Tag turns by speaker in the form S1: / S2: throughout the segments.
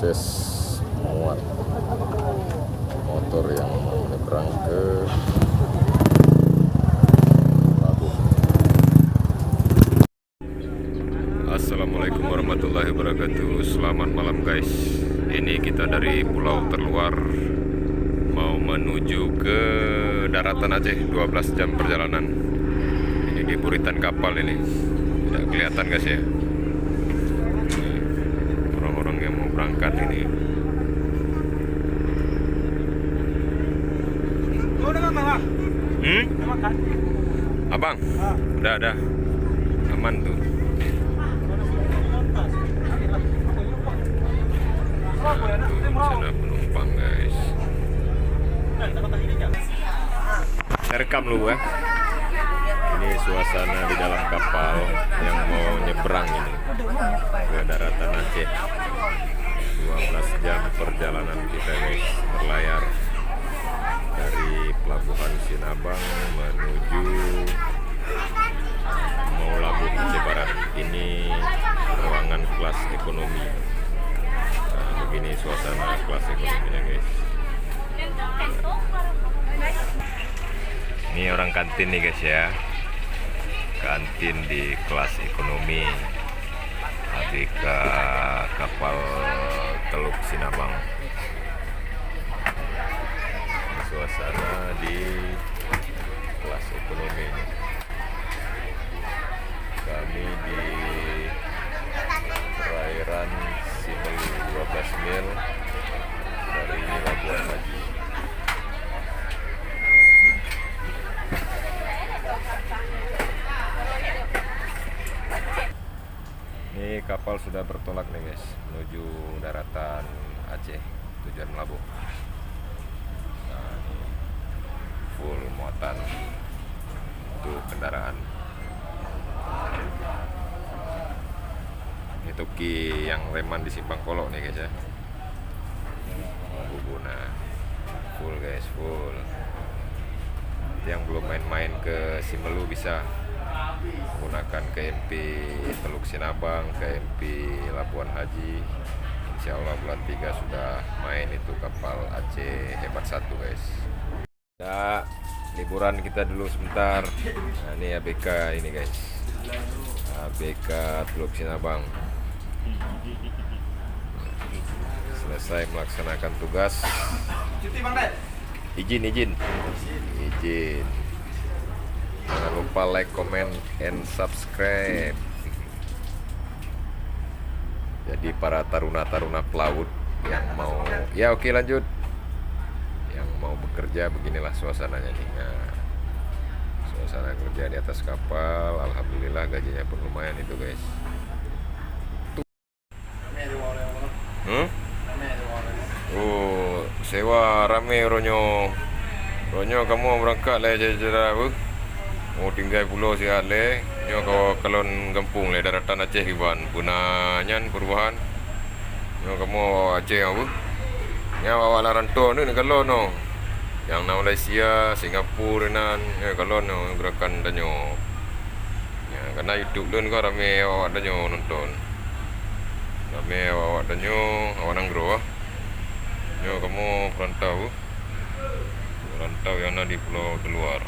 S1: proses muat motor yang mau nyebrang ke Labuh. Assalamualaikum warahmatullahi wabarakatuh. Selamat malam guys. Ini kita dari pulau terluar mau menuju ke daratan Aceh. 12 jam perjalanan. Ini di buritan kapal ini. Tidak kelihatan guys ya. Orang-orang yang mau berangkat ini. Abang, udah ada, aman tuh. Sana penumpang guys. Saya rekam lu ya. Ini suasana di dalam kapal yang mau nyebrang ini ke daratan Aceh. 12 jam perjalanan kita guys, berlayar dari pelabuhan Sinabang menuju mau Labuh Aceh Barat. Ini ruangan kelas ekonomi. Nah, begini suasana kelas ekonominya guys. Ini orang kantin nih guys ya. Kantin di kelas ekonomi ABK kapal Teluk Sinabang. Suasana di kelas ekonomi ini. Kami di perairan Simelu 12 mil dari Labuan Haji. Ini kapal sudah bertolak nih guys, menuju daratan Aceh, tujuan Labuh. Nah, ini full muatan untuk kendaraan. Ini toki yang reman di Simpang Kolok nih guys ya. Bubuna full guys, full. Yang belum main-main ke Simelu bisa menggunakan KMP Teluk Sinabang, KMP Labuan Haji. Insya Allah bulan 3 sudah main itu kapal Aceh Hebat 1 guys. Ya, liburan kita dulu sebentar. Nah, ini ABK ini guys, ABK Teluk Sinabang. Selesai melaksanakan tugas. Izin. Jangan lupa like, comment, and subscribe. Jadi para taruna-taruna pelaut yang mau, ya oke lanjut. Yang mau bekerja beginilah suasananya nih. Nah, suasana kerja di atas kapal, alhamdulillah gajinya pun lumayan itu guys. Oh, sewa rame ronyo kamu berangkat lah jalan apa? Mau tinggal pulau si Ale, nyo kalau kampung le daratan Aceh Iban, punanyan perubahan. Nyo kamu Aceh apa? Nya awak laranto ni kalau no. Yang na Malaysia, Singapura nan, kalau no gerakan danyo. Ya, karena YouTube lun ko rame awak danyo nonton. Rame awak danyo, awak nanggro ah. Nyo kamu perantau. Perantau yang ada di pulau terluar.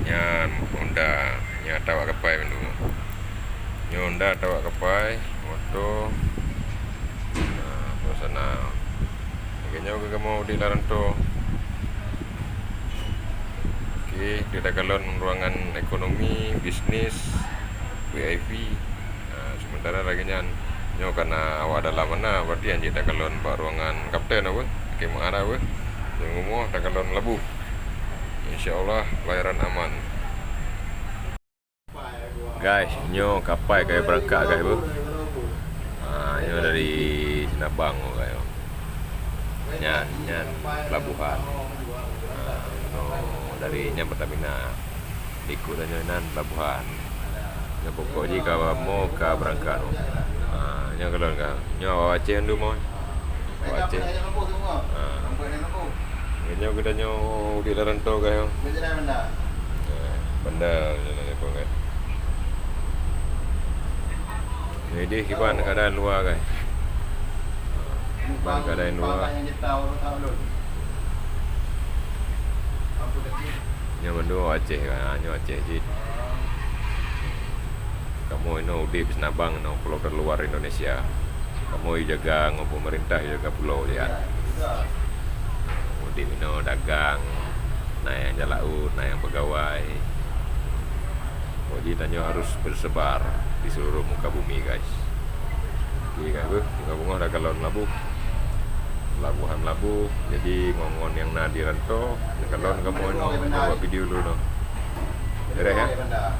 S1: Nyan Honda, nya tawak kapai dulu. Nya Honda tawak kapai, moto. Nah, suasana. Kayaknya juga mau di Laranto. Oke, kita kalon ruangan ekonomi, bisnis, VIP. Nah, sementara lagi nyan. Nyo karena awak dalam mana, berarti yang kita kalon pak ruangan kapten apa? Oke, mana apa? Yang umum tak kalon Labuh. Insyaallah pelayaran aman. Guys, nyo kapai kayak berangkat guys bu. Nyo dari Sinabang guys. Nyan pelabuhan. Dari Nyan Pertamina ikut dan nyonan pelabuhan. Nyo pokok jika mau ke berangkat. Nyo kalau enggak, nyo Aceh ndu mau. Aceh. Nyo kita nyo di Laranto guys. Benda jalan apa guys. Jadi kiban keadaan luar guys. Kiban keadaan luar. Nyo mendua Aceh kan, nyo Aceh je. Kamu ini udip senabang no pulau terluar Indonesia. Kamu jaga ngau pemerintah jaga pulau ya. Udip no dagang, naik yang jalaut, naik yang pegawai. Jadi tanya harus bersebar di seluruh muka bumi guys. Oke guys, tinggal bunga ada galon labu. Pelabuhan Labu. Jadi ngongon yang na di Ranto, galon kamu ini buat video dulu no. Beres ya.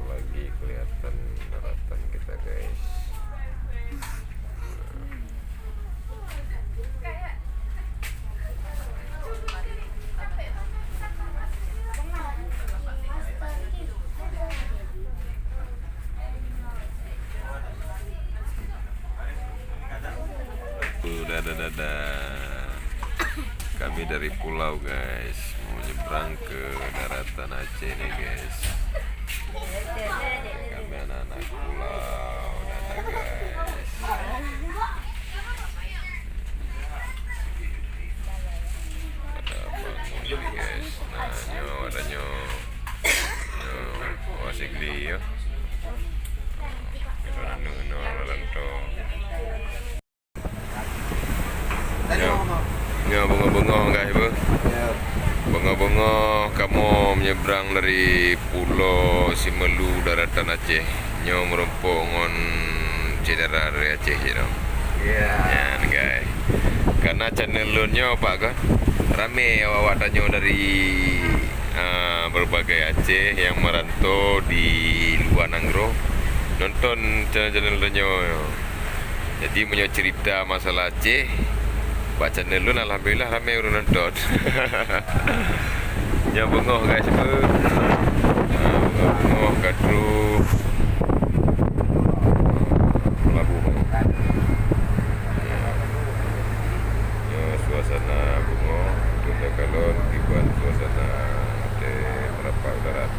S1: Lagi kelihatan daratan kita guys. Dadah. Kami dari pulau guys, mau nyebrang ke daratan Aceh nih guys. Kami anak-anak pulau, dadah guys. Ada bangun ini guys. Nah, nyo ada nyo wasigli yo. Kita nunggu lanto. Nyo bunga-bunga guys bu. Bunga-bunga kamu menyeberang dari Pulau Simelu daratan Aceh. Nyo merumpuk ngon cedera dari Aceh je no. Ya guys. Karena channel lu nyo pak kan rame awak tanya dari berbagai Aceh yang merantau di luar Nanggro nonton channel nyo. Jadi punya cerita masalah Aceh. Buat channel lu alhamdulillah ramai orang nonton. Yang bengok guys tu. Bengok kadru. Labu. Ya suasana bengok tunda kalon dibuat suasana de merapak darat.